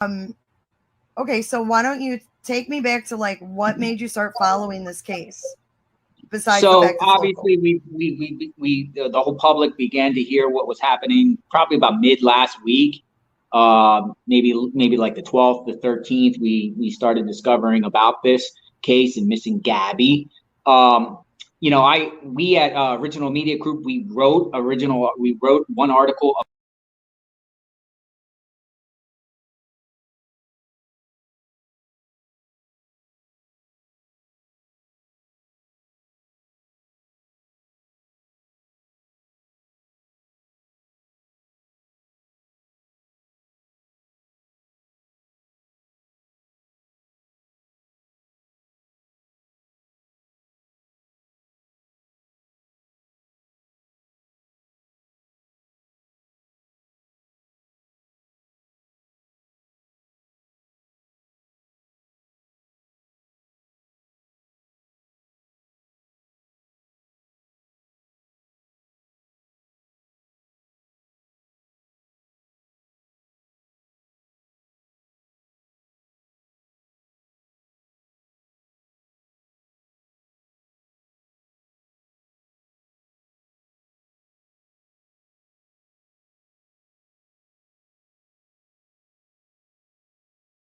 Um, okay, so why don't you take me back to like what made you start following this case, besides the So fact it's local? obviously, the whole public began to hear what was happening probably about mid last week. Maybe like the 12th, the 13th, we started discovering about this case and missing Gabby. Um, we at Original Media Group, we wrote one article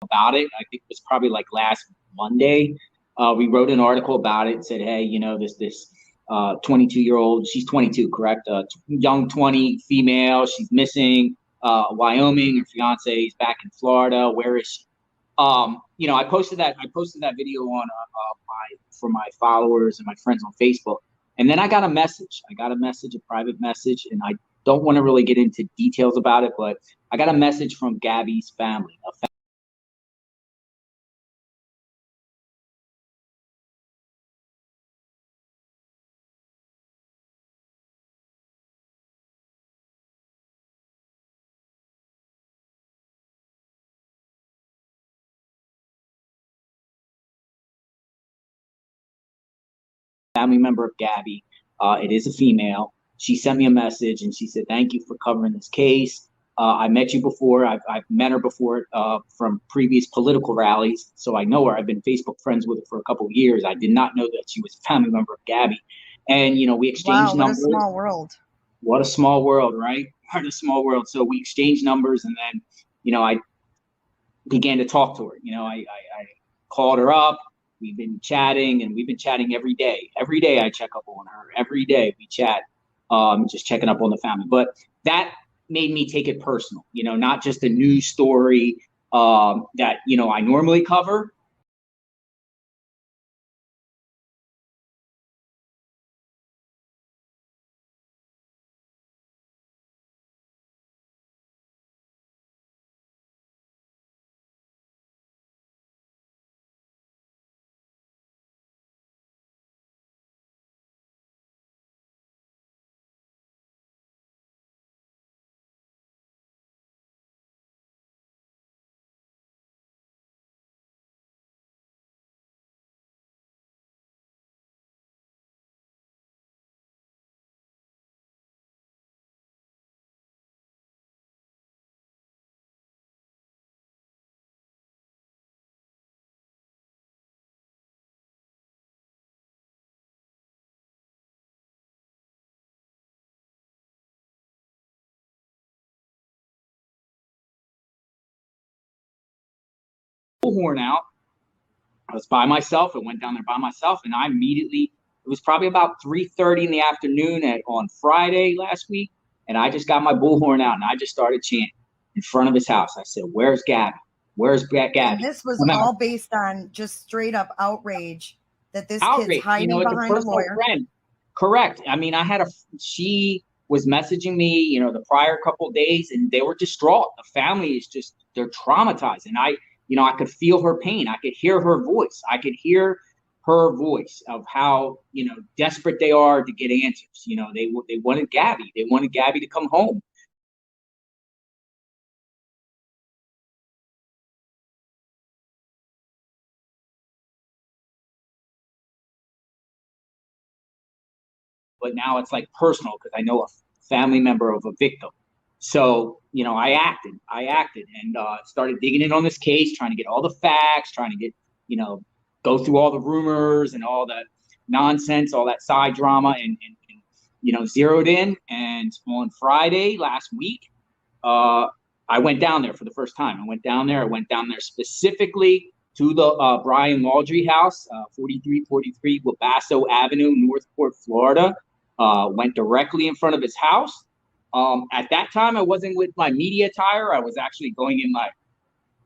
about it. I think it was probably like last Monday. We wrote an article about it. Said, hey, this 22-year-old. She's 22, correct? Young 20 female. She's missing. Wyoming. Her fiance is back in Florida. Where is she? I posted that. I posted that video on for my followers and my friends on Facebook. And then I got a message. A private message, and I don't want to really get into details about it, but I got a message from Gabby's family, family member of Gabby. It is a female. She sent me a message and she said, "Thank you for covering this case. I met you before. I've met her before from previous political rallies, so I know her. I've been Facebook friends with her for a couple of years. I did not know that she was a family member of Gabby, and we exchanged Wow, what a numbers. small world. What a small world, right? What a small world. So we exchanged numbers, and then I began to talk to her. I called her up. We've been chatting, and we've been chatting every day. Every day I check up on her. Every day we chat, just checking up on the family. But that made me take it personal. Not just a news story that I normally cover. Bullhorn out. I was by myself. I went down there by myself, and I immediately. It was probably about 3:30 in the afternoon on Friday last week, and I just got my bullhorn out and I just started chanting in front of his house. I said, "Where's Gabby? Where's And Gabby? this was Come out!" all based on just straight up outrage that this kid's Outrage. hiding It's a behind a personal lawyer. friend. Correct. I mean, she was messaging me, the prior couple of days, and they were distraught. The family is they're traumatized. And I could feel her pain. I could hear her voice. I could hear her voice of how, desperate they are to get answers. They wanted Gabby. They wanted Gabby to come home. But now it's like personal because I know a family member of a victim. So, you know, I acted and started digging in on this case, trying to get all the facts, trying to get, you know, go through all the rumors and all the nonsense, all that side drama, and you know, zeroed in. And on Friday last week, I went down there for the first time. I went down there specifically to the Brian Laundrie house, 4343 Wabasso Avenue, Northport, Florida. Went directly in front of his house. At that time, I wasn't with my media attire. I was actually going in my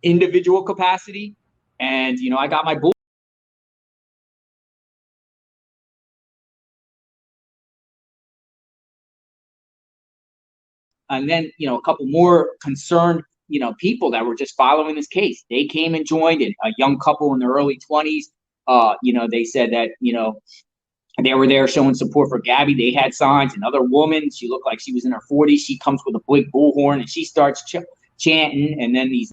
individual capacity. And, you know, I got my bull. And then, you know, a couple more concerned, you know, people that were just following this case. They came and joined it. A young couple in their early 20s. You know, they said that, you know, they were there showing support for Gabby. They had signs. Another woman, she looked like she was in her 40s. She comes with a big bullhorn and she starts chanting. And then these